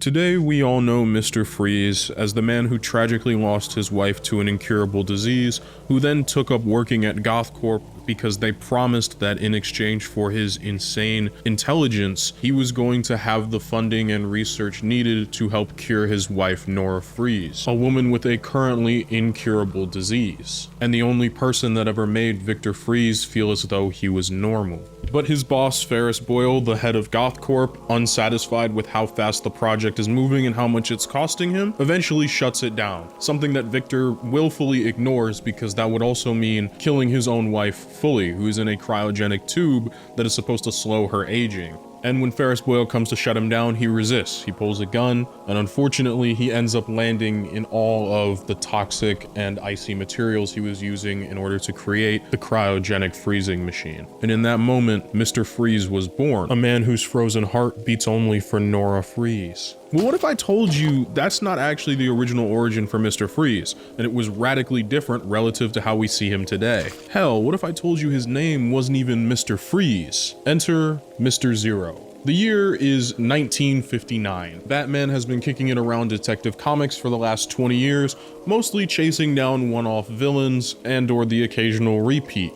Today, we all know Mr. Freeze as the man who tragically lost his wife to an incurable disease, who then took up working at GothCorp because they promised that in exchange for his insane intelligence, he was going to have the funding and research needed to help cure his wife, Nora Freeze, a woman with a currently incurable disease, and the only person that ever made Victor Freeze feel as though he was normal. But his boss, Ferris Boyle, the head of GothCorp, unsatisfied with how fast the project is moving and how much it's costing him, eventually shuts it down, something that Victor willfully ignores because that would also mean killing his own wife fully, who is in a cryogenic tube that is supposed to slow her aging. And when Ferris Boyle comes to shut him down, he resists. He pulls a gun, and unfortunately, he ends up landing in all of the toxic and icy materials he was using in order to create the cryogenic freezing machine. And in that moment, Mr. Freeze was born, a man whose frozen heart beats only for Nora Freeze. Well, what if I told you that's not actually the original origin for Mr. Freeze, and it was radically different relative to how we see him today? Hell, what if I told you his name wasn't even Mr. Freeze? Enter Mr. Zero. The year is 1959. Batman has been kicking it around Detective Comics for the last 20 years, mostly chasing down one-off villains and/or the occasional repeat.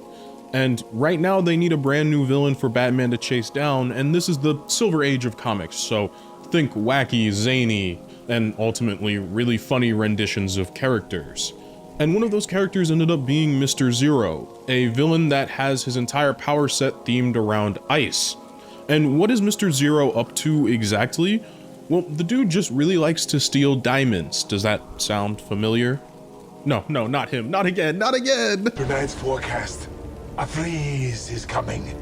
And right now they need a brand new villain for Batman to chase down, and this is the Silver Age of comics, so think wacky, zany, and ultimately really funny renditions of characters. And one of those characters ended up being Mr. Zero, a villain that has his entire power set themed around ice. And what is Mr. Zero up to exactly? Well, the dude just really likes to steal diamonds. Does that sound familiar? No, not him. Not again, not again! Tonight's forecast. A freeze is coming.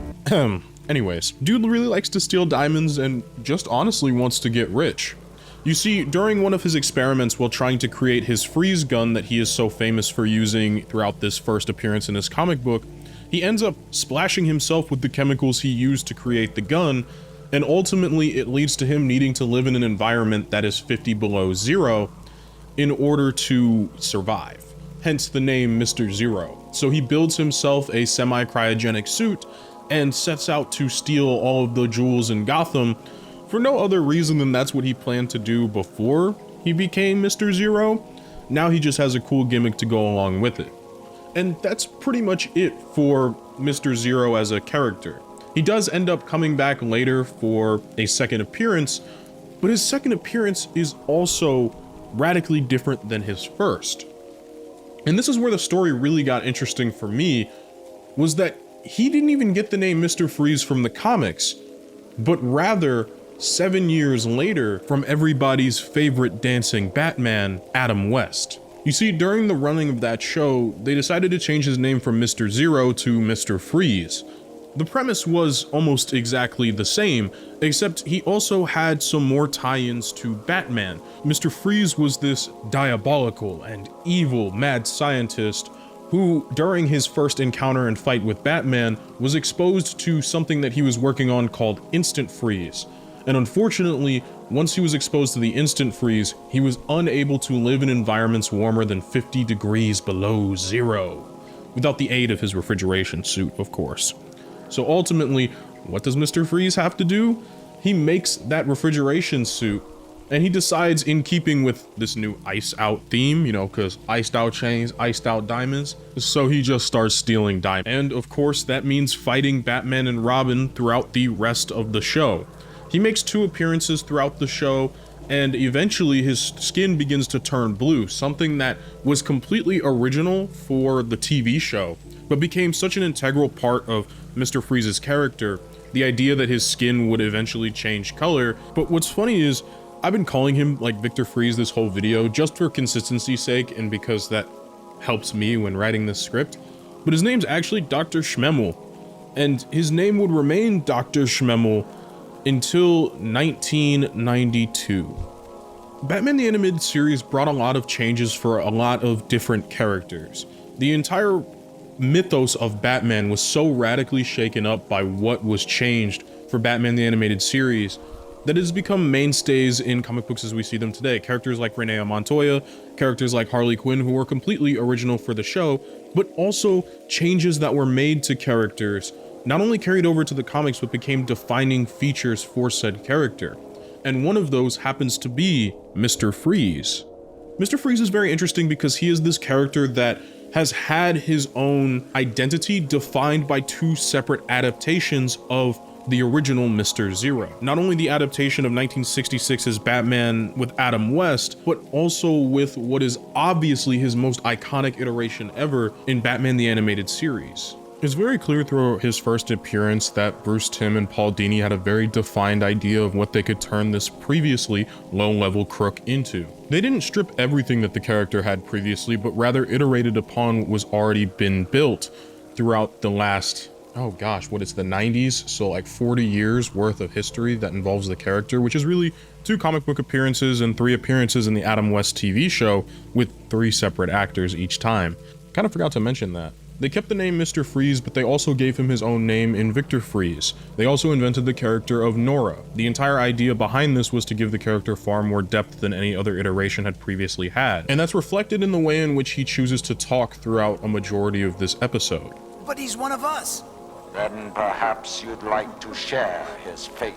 Anyways, dude really likes to steal diamonds and just honestly wants to get rich. You see, during one of his experiments while trying to create his freeze gun that he is so famous for using throughout this first appearance in his comic book, he ends up splashing himself with the chemicals he used to create the gun, and ultimately it leads to him needing to live in an environment that is 50 below zero in order to survive. Hence the name Mr. Zero. So he builds himself a semi-cryogenic suit and sets out to steal all of the jewels in Gotham for no other reason than that's what he planned to do before he became Mr. Zero. Now he just has a cool gimmick to go along with it. And that's pretty much it for Mr. Zero as a character. He does end up coming back later for a second appearance, but his second appearance is also radically different than his first. And this is where the story really got interesting for me, was that he didn't even get the name Mr. Freeze from the comics, but rather 7 years later from everybody's favorite dancing Batman, Adam West. You see, during the running of that show, they decided to change his name from Mr. Zero to Mr. Freeze. The premise was almost exactly the same, except he also had some more tie-ins to Batman. Mr. Freeze was this diabolical and evil mad scientist who, during his first encounter and fight with Batman, was exposed to something that he was working on called instant freeze. And unfortunately, once he was exposed to the instant freeze, he was unable to live in environments warmer than 50 degrees below zero, without the aid of his refrigeration suit, of course. So ultimately, what does Mr. Freeze have to do? He makes that refrigeration suit, and he decides, in keeping with this new ice out theme, you know, because iced out chains, iced out diamonds, so he just starts stealing diamonds. And of course, that means fighting Batman and Robin throughout the rest of the show. He makes 2 appearances throughout the show, and eventually his skin begins to turn blue, something that was completely original for the TV show, but became such an integral part of Mr. Freeze's character, the idea that his skin would eventually change color. But what's funny is, I've been calling him like Victor Freeze this whole video just for consistency's sake and because that helps me when writing this script, but his name's actually Dr. Schmemmel, and his name would remain Dr. Schmemmel until 1992. Batman the Animated Series brought a lot of changes for a lot of different characters. The entire mythos of Batman was so radically shaken up by what was changed for Batman the Animated Series that it has become mainstays in comic books as we see them today. Characters like Renee Montoya, characters like Harley Quinn, who were completely original for the show, but also changes that were made to characters not only carried over to the comics, but became defining features for said character. and one of those happens to be Mr. Freeze. Mr. Freeze is very interesting because he is this character that has had his own identity defined by two separate adaptations of the original Mr. Zero. Not only the adaptation of 1966's Batman with Adam West, but also with what is obviously his most iconic iteration ever in Batman the Animated Series. It's very clear through his first appearance that Bruce Timm and Paul Dini had a very defined idea of what they could turn this previously low-level crook into. They didn't strip everything that the character had previously, but rather iterated upon what was already been built throughout the last, oh gosh, what is the 90s? So like 40 years worth of history that involves the character, which is really 2 comic book appearances and 3 appearances in the Adam West TV show with 3 separate actors each time. Kind of forgot to mention that. They kept the name Mr. Freeze, but they also gave him his own name in Victor Freeze. They also invented the character of Nora. The entire idea behind this was to give the character far more depth than any other iteration had previously had. And that's reflected in the way in which he chooses to talk throughout a majority of this episode. But he's one of us. Then perhaps you'd like to share his fate.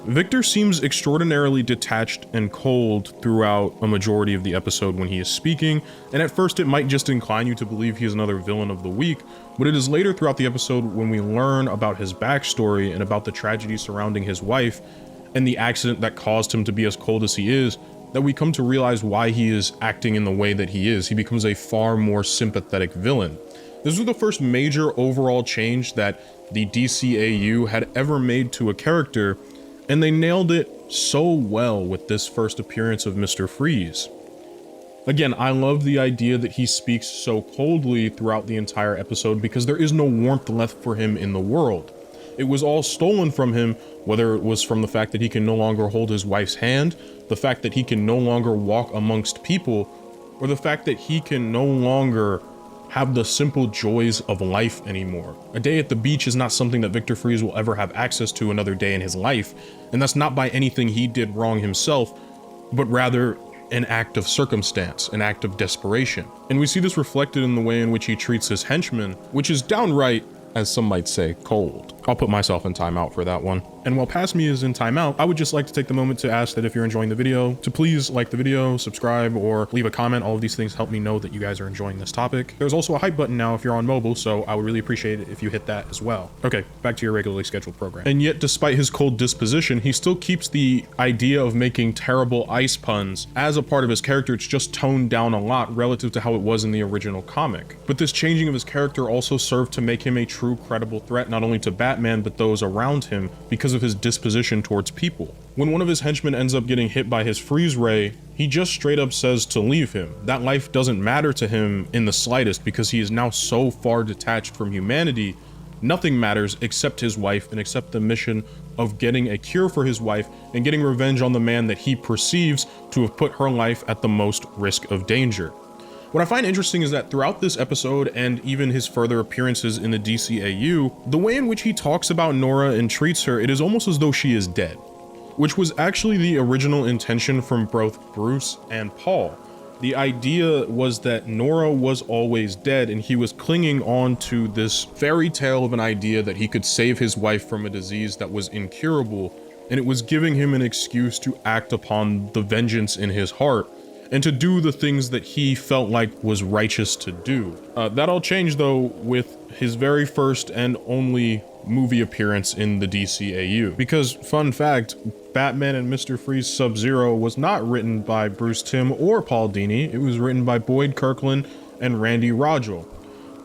Victor seems extraordinarily detached and cold throughout a majority of the episode when he is speaking, and at first it might just incline you to believe he is another villain of the week, but it is later throughout the episode when we learn about his backstory and about the tragedy surrounding his wife and the accident that caused him to be as cold as he is, that we come to realize why he is acting in the way that he is. He becomes a far more sympathetic villain. This was the first major overall change that the DCAU had ever made to a character, and they nailed it so well with this first appearance of Mr. Freeze. Again, I love the idea that he speaks so coldly throughout the entire episode because there is no warmth left for him in the world. It was all stolen from him, whether it was from the fact that he can no longer hold his wife's hand, the fact that he can no longer walk amongst people, or the fact that he can no longer have the simple joys of life anymore. A day at the beach is not something that Victor Freeze will ever have access to another day in his life, and that's not by anything he did wrong himself, but rather an act of circumstance, an act of desperation. And we see this reflected in the way in which he treats his henchmen, which is downright, as some might say, cold. I'll put myself in timeout for that one. And while Past Me is in timeout, I would just like to take the moment to ask that if you're enjoying the video, to please like the video, subscribe, or leave a comment. All of these things help me know that you guys are enjoying this topic. There's also a hype button now if you're on mobile, so I would really appreciate it if you hit that as well. Okay, back to your regularly scheduled program. And yet, despite his cold disposition, he still keeps the idea of making terrible ice puns as a part of his character. It's just toned down a lot relative to how it was in the original comic. But this changing of his character also served to make him a true credible threat not only to Batman but those around him because of his disposition towards people. When one of his henchmen ends up getting hit by his freeze ray, he just straight up says to leave him. That life doesn't matter to him in the slightest because he is now so far detached from humanity. Nothing matters except his wife and except the mission of getting a cure for his wife and getting revenge on the man that he perceives to have put her life at the most risk of danger. What I find interesting is that throughout this episode and even his further appearances in the DCAU, the way in which he talks about Nora and treats her, it is almost as though she is dead, which was actually the original intention from both Bruce and Paul. The idea was that Nora was always dead and he was clinging on to this fairy tale of an idea that he could save his wife from a disease that was incurable, and it was giving him an excuse to act upon the vengeance in his heart and to do the things that he felt like was righteous to do. That all changed though with his very first and only movie appearance in the DCAU. Because, fun fact, Batman and Mr. Freeze Subzero was not written by Bruce Timm or Paul Dini. It was written by Boyd Kirkland and Randy Rogel,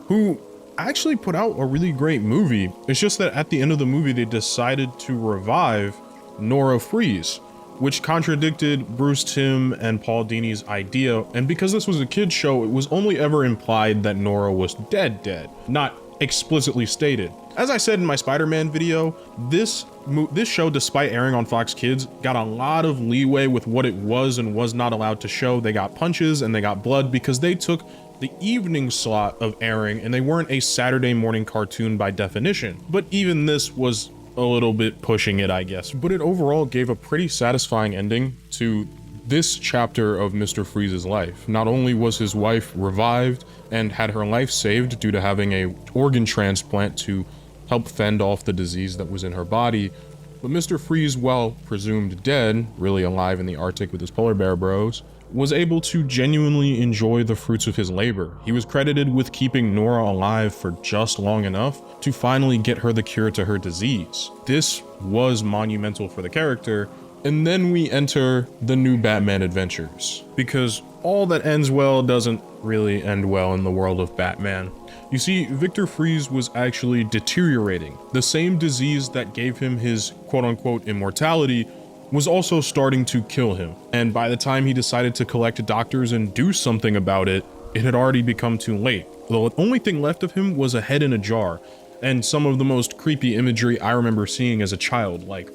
who actually put out a really great movie. It's just that at the end of the movie, they decided to revive Nora Freeze, which contradicted Bruce Timm and Paul Dini's idea. And because this was a kid's show, it was only ever implied that Nora was dead, not explicitly stated. As I said in my Spider-Man video, this show, despite airing on Fox Kids, got a lot of leeway with what it was and was not allowed to show. They got punches and they got blood because they took the evening slot of airing and they weren't a Saturday morning cartoon by definition. But even this was a little bit pushing it, I guess. But it overall gave a pretty satisfying ending to this chapter of Mr. Freeze's life. Not only was his wife revived and had her life saved due to having an organ transplant to help fend off the disease that was in her body, But Mr. Freeze, while presumed dead, really alive in the Arctic with his polar bear bros, was able to genuinely enjoy the fruits of his labor. He was credited with keeping Nora alive for just long enough to finally get her the cure to her disease. This was monumental for the character. And then we enter the new Batman adventures, because all that ends well doesn't really end well in the world of Batman. You see, Victor Freeze was actually deteriorating. The same disease that gave him his quote-unquote immortality was also starting to kill him. And by the time he decided to collect doctors and do something about it, it had already become too late. The only thing left of him was a head in a jar, and some of the most creepy imagery I remember seeing as a child. Like,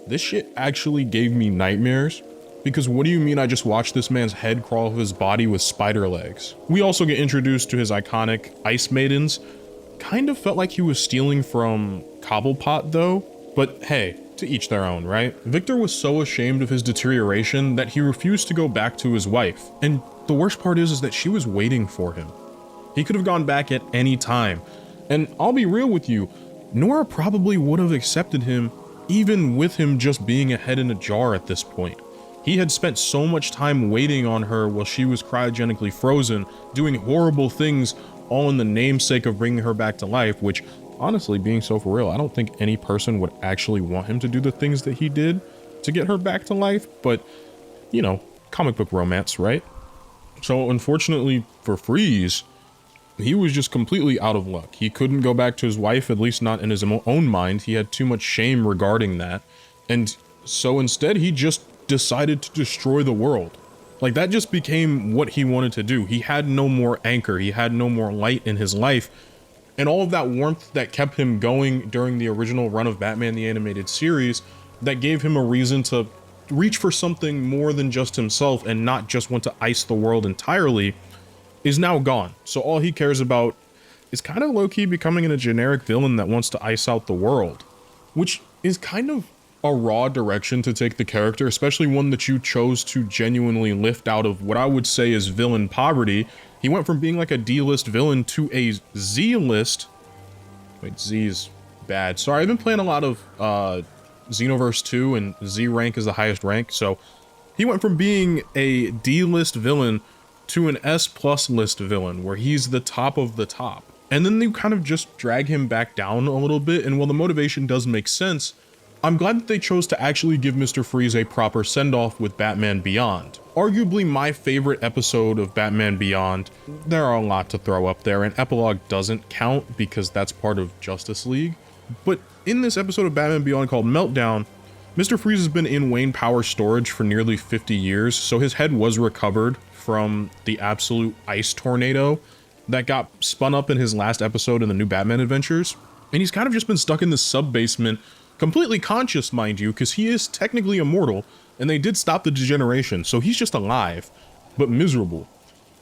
this shit actually gave me nightmares, because what do you mean I just watched this man's head crawl off his body with spider legs? We also get introduced to his iconic Ice Maidens. Kind of felt like he was stealing from Cobblepot though, but hey, to each their own, right? Victor was so ashamed of his deterioration that he refused to go back to his wife. And the worst part is that she was waiting for him. He could have gone back at any time. And I'll be real with you, Nora probably would have accepted him even with him just being a head in a jar at this point. He had spent so much time waiting on her while she was cryogenically frozen, doing horrible things, all in the namesake of bringing her back to life, which, honestly, being so for real, I don't think any person would actually want him to do the things that he did to get her back to life, but, you know, comic book romance, right? So, unfortunately for Freeze, he was just completely out of luck. He couldn't go back to his wife, at least not in his own mind. He had too much shame regarding that. And so instead, he just decided to destroy the world. Like, that just became what he wanted to do. He had no more anchor. He had no more light in his life. And all of that warmth that kept him going during the original run of Batman the Animated Series, that gave him a reason to reach for something more than just himself and not just want to ice the world entirely, is now gone. So all he cares about is kind of low-key becoming a generic villain that wants to ice out the world, which is kind of a raw direction to take the character, especially one that you chose to genuinely lift out of what I would say is villain poverty. He went from being like a D-list villain to a Z-list. Wait, Z is bad. Sorry, I've been playing a lot of Xenoverse 2, and Z rank is the highest rank. So he went from being a D-list villain to an S+ list villain, where he's the top of the top. And then they kind of just drag him back down a little bit, and while the motivation does make sense, I'm glad that they chose to actually give Mr. Freeze a proper send-off with Batman Beyond. Arguably my favorite episode of Batman Beyond. There are a lot to throw up there, and Epilogue doesn't count because that's part of Justice League. But in this episode of Batman Beyond called Meltdown, Mr. Freeze has been in Wayne Power storage for nearly 50 years, so his head was recovered from the absolute ice tornado that got spun up in his last episode in the new Batman Adventures. And he's kind of just been stuck in this sub-basement, completely conscious, mind you, because he is technically immortal, and they did stop the degeneration, so he's just alive, but miserable.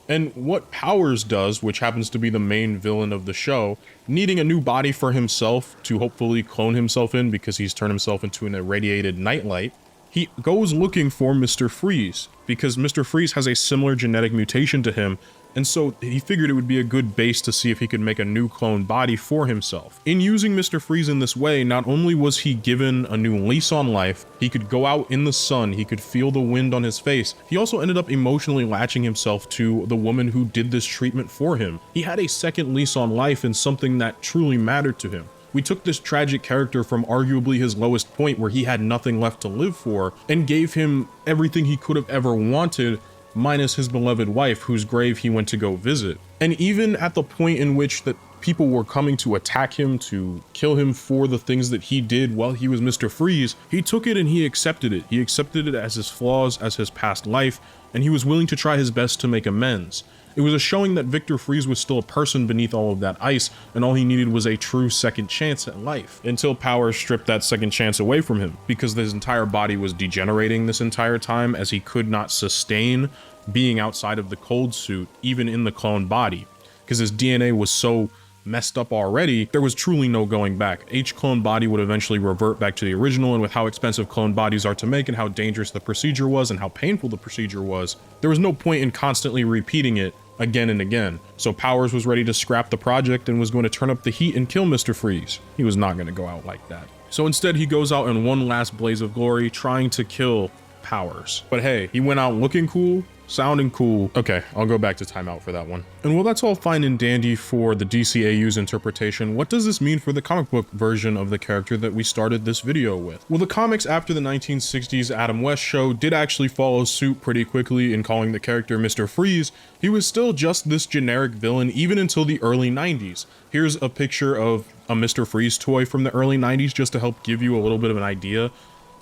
And what Powers does, which happens to be the main villain of the show, needing a new body for himself to hopefully clone himself in because he's turned himself into an irradiated nightlight, he goes looking for Mr. Freeze, because Mr. Freeze has a similar genetic mutation to him, and so he figured it would be a good base to see if he could make a new clone body for himself. In using Mr. Freeze in this way, not only was he given a new lease on life, he could go out in the sun, he could feel the wind on his face, he also ended up emotionally latching himself to the woman who did this treatment for him. He had a second lease on life and something that truly mattered to him. We took this tragic character from arguably his lowest point where he had nothing left to live for and gave him everything he could have ever wanted, minus his beloved wife, whose grave he went to go visit. And even at the point in which that people were coming to attack him, to kill him for the things that he did while he was Mr. Freeze, he took it and he accepted it. He accepted it as his flaws, as his past life, and he was willing to try his best to make amends. It was a showing that Victor Freeze was still a person beneath all of that ice, and all he needed was a true second chance at life. Until Powers stripped that second chance away from him, because his entire body was degenerating this entire time, as he could not sustain being outside of the cold suit, even in the clone body. Because his DNA was so messed up already, there was truly no going back. Each clone body would eventually revert back to the original, and with how expensive clone bodies are to make and how dangerous the procedure was and how painful the procedure was, there was no point in constantly repeating it again and again. So Powers was ready to scrap the project and was going to turn up the heat and kill Mr. Freeze. He was not going to go out like that. So instead, he goes out in one last blaze of glory, trying to kill Powers. But hey, he went out looking cool, sounding cool. Okay, I'll go back to timeout for that one. And while that's all fine and dandy for the DCAU's interpretation, what does this mean for the comic book version of the character that we started this video with? Well, the comics after the 1960s Adam West show did actually follow suit pretty quickly in calling the character Mr. Freeze. He was still just this generic villain even until the early 90s. Here's a picture of a Mr. Freeze toy from the early 90s just to help give you a little bit of an idea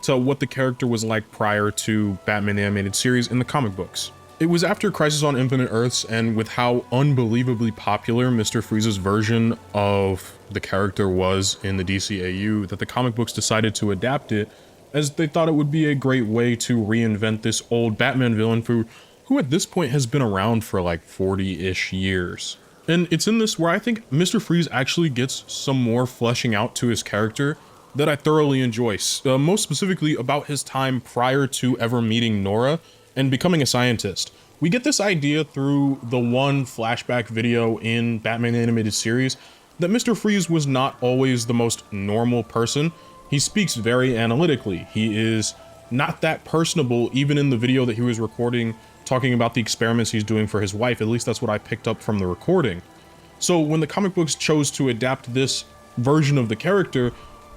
to what the character was like prior to Batman the Animated Series in the comic books. It was after Crisis on Infinite Earths, and with how unbelievably popular Mr. Freeze's version of the character was in the DCAU, that the comic books decided to adapt it, as they thought it would be a great way to reinvent this old Batman villain who at this point has been around for like 40-ish years. And it's in this where I think Mr. Freeze actually gets some more fleshing out to his character that I thoroughly enjoy, most specifically about his time prior to ever meeting Nora and becoming a scientist. We get this idea through the one flashback video in Batman the Animated Series that Mr. Freeze was not always the most normal person. He speaks very analytically. He is not that personable even in the video that he was recording talking about the experiments he's doing for his wife. At least that's what I picked up from the recording. So when the comic books chose to adapt this version of the character,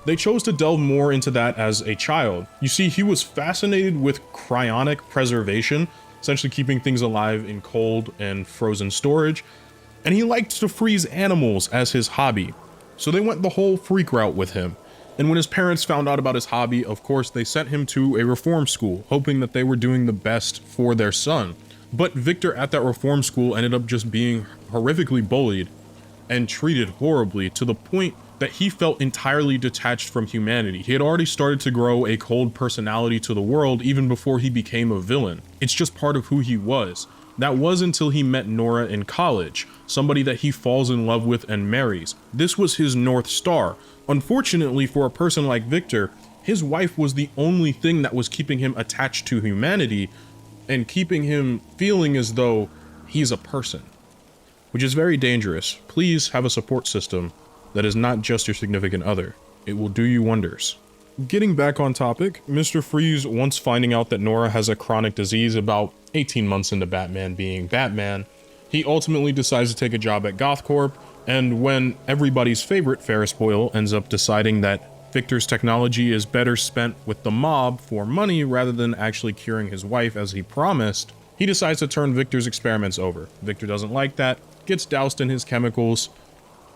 they chose to delve more into that as a child. You see, he was fascinated with cryonic preservation, essentially keeping things alive in cold and frozen storage, and he liked to freeze animals as his hobby. So they went the whole freak route with him. And when his parents found out about his hobby, of course, they sent him to a reform school, hoping that they were doing the best for their son. But Victor at that reform school ended up just being horrifically bullied and treated horribly to the point that he felt entirely detached from humanity. He had already started to grow a cold personality to the world even before he became a villain. It's just part of who he was. That was until he met Nora in college, somebody that he falls in love with and marries. This was his North Star. Unfortunately for a person like Victor, his wife was the only thing that was keeping him attached to humanity and keeping him feeling as though he's a person, which is very dangerous. Please have a support system that is not just your significant other. It will do you wonders. Getting back on topic, Mr. Freeze, once finding out that Nora has a chronic disease about 18 months into Batman being Batman, he ultimately decides to take a job at GothCorp, and when everybody's favorite Ferris Boyle ends up deciding that Victor's technology is better spent with the mob for money rather than actually curing his wife as he promised, he decides to turn Victor's experiments over. Victor doesn't like that, gets doused in his chemicals.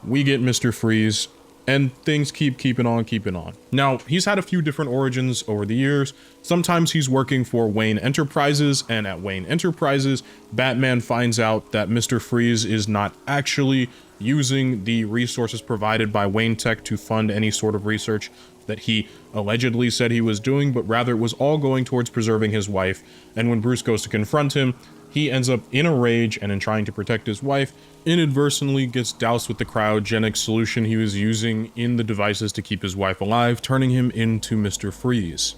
We get Mr. Freeze, and things keeping on. Now, he's had a few different origins over the years. Sometimes he's working for Wayne Enterprises, and at Wayne Enterprises, Batman finds out that Mr. Freeze is not actually using the resources provided by Wayne Tech to fund any sort of research that he allegedly said he was doing, but rather it was all going towards preserving his wife. And when Bruce goes to confront him, he ends up in a rage, and in trying to protect his wife, inadvertently gets doused with the cryogenic solution he was using in the devices to keep his wife alive, turning him into Mr. Freeze.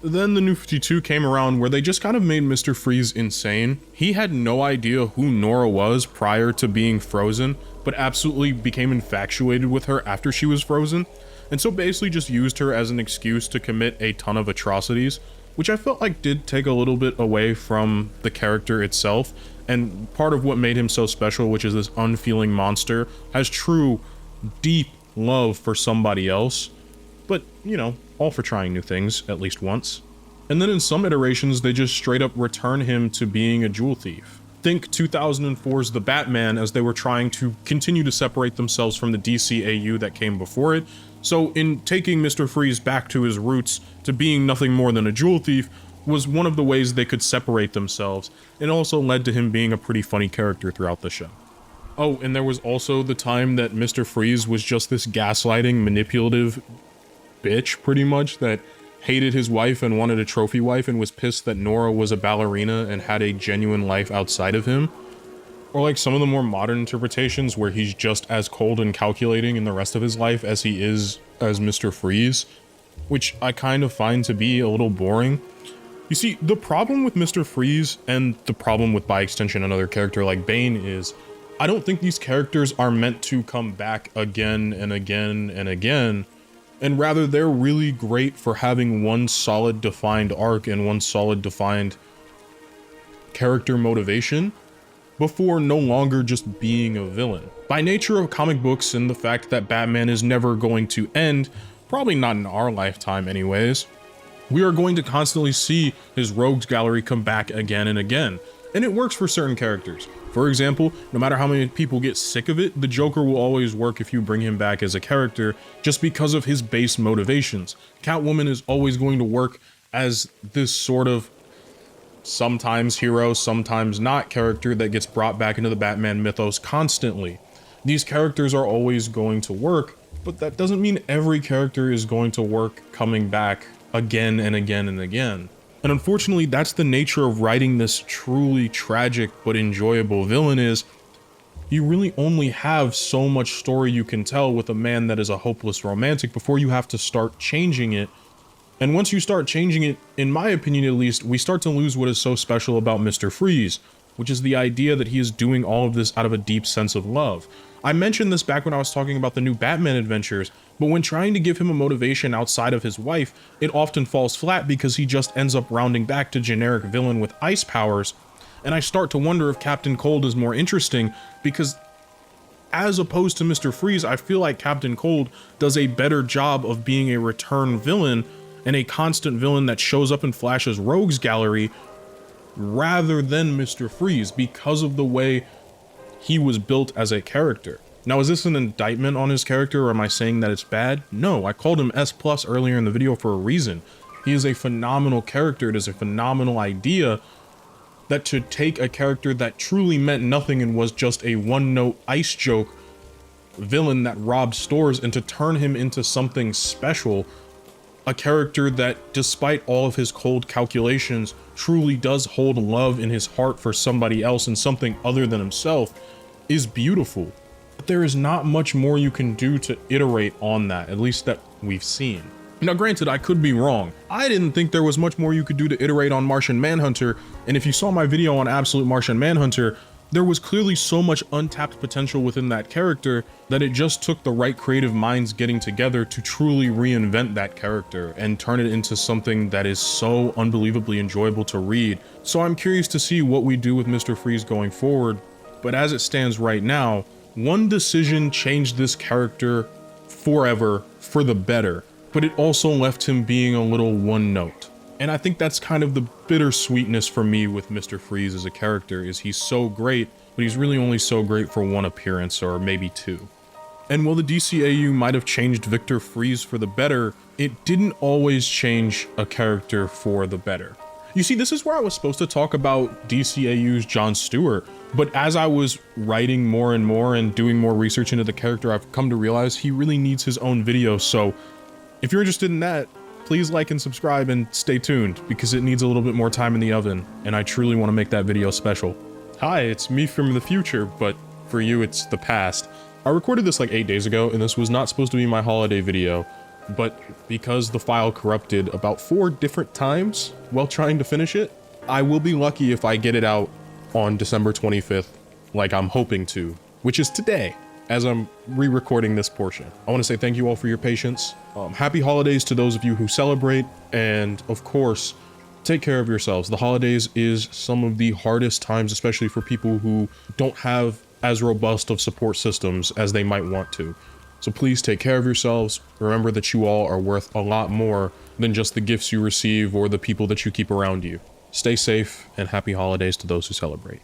Then the New 52 came around where they just kind of made Mr. Freeze insane. He had no idea who Nora was prior to being frozen, but absolutely became infatuated with her after she was frozen, and so basically just used her as an excuse to commit a ton of atrocities, which I felt like did take a little bit away from the character itself, and part of what made him so special, which is this unfeeling monster, has true, deep love for somebody else, but, you know, all for trying new things, at least once. And then in some iterations, they just straight up return him to being a jewel thief. Think 2004's The Batman, as they were trying to continue to separate themselves from the DCAU that came before it. So in taking Mr. Freeze back to his roots, to being nothing more than a jewel thief, was one of the ways they could separate themselves. It also led to him being a pretty funny character throughout the show. Oh, and there was also the time that Mr. Freeze was just this gaslighting, manipulative bitch, pretty much, that hated his wife and wanted a trophy wife and was pissed that Nora was a ballerina and had a genuine life outside of him. Or like some of the more modern interpretations where he's just as cold and calculating in the rest of his life as he is as Mr. Freeze, which I kind of find to be a little boring. You see, the problem with Mr. Freeze, and the problem with, by extension, another character like Bane, is I don't think these characters are meant to come back again and again and again And rather, they're really great for having one solid defined arc and one solid defined character motivation before no longer just being a villain. By nature of comic books and the fact that Batman is never going to end, probably not in our lifetime anyways, we are going to constantly see his rogues gallery come back again and again. And it works for certain characters. For example, no matter how many people get sick of it, the Joker will always work if you bring him back as a character just because of his base motivations. Catwoman is always going to work as this sort of sometimes hero, sometimes not character that gets brought back into the Batman mythos constantly. These characters are always going to work, but that doesn't mean every character is going to work coming back again and again and again. And unfortunately, that's the nature of writing this truly tragic but enjoyable villain is you really only have so much story you can tell with a man that is a hopeless romantic before you have to start changing it. And once you start changing it, in my opinion at least, we start to lose what is so special about Mr. Freeze, which is the idea that he is doing all of this out of a deep sense of love. I mentioned this back when I was talking about the new Batman adventures, but when trying to give him a motivation outside of his wife, it often falls flat because he just ends up rounding back to generic villain with ice powers. And I start to wonder if Captain Cold is more interesting because as opposed to Mr. Freeze, I feel like Captain Cold does a better job of being a return villain and a constant villain that shows up in Flash's rogues gallery rather than Mr. Freeze because of the way he was built as a character. Now, is this an indictment on his character or am I saying that it's bad? No, I called him S+ earlier in the video for a reason. He is a phenomenal character. It is a phenomenal idea that to take a character that truly meant nothing and was just a one-note ice joke villain that robbed stores and to turn him into something special, a character that, despite all of his cold calculations, truly does hold love in his heart for somebody else and something other than himself, is beautiful. But there is not much more you can do to iterate on that, at least that we've seen. Now granted, I could be wrong. I didn't think there was much more you could do to iterate on Martian Manhunter, and if you saw my video on Absolute Martian Manhunter, there was clearly so much untapped potential within that character that it just took the right creative minds getting together to truly reinvent that character and turn it into something that is so unbelievably enjoyable to read. So I'm curious to see what we do with Mr. Freeze going forward, but as it stands right now, one decision changed this character forever for the better, but it also left him being a little one note. And I think that's kind of the bittersweetness for me with Mr. Freeze as a character, is he's so great, but he's really only so great for one appearance or maybe two. And while the DCAU might have changed Victor Freeze for the better, it didn't always change a character for the better. You see, this is where I was supposed to talk about DCAU's Jon Stewart, but as I was writing more and more and doing more research into the character, I've come to realize he really needs his own video. So if you're interested in that, please like and subscribe and stay tuned because it needs a little bit more time in the oven and I truly want to make that video special. Hi, it's me from the future, but for you it's the past. I recorded this like 8 days ago and this was not supposed to be my holiday video, but because the file corrupted about 4 different times while trying to finish it, I will be lucky if I get it out on December 25th like I'm hoping to, which is today, as I'm re-recording this portion. I want to say thank you all for your patience. Happy holidays to those of you who celebrate, and of course, take care of yourselves. The holidays is some of the hardest times, especially for people who don't have as robust of support systems as they might want to. So please take care of yourselves. Remember that you all are worth a lot more than just the gifts you receive or the people that you keep around you. Stay safe and happy holidays to those who celebrate.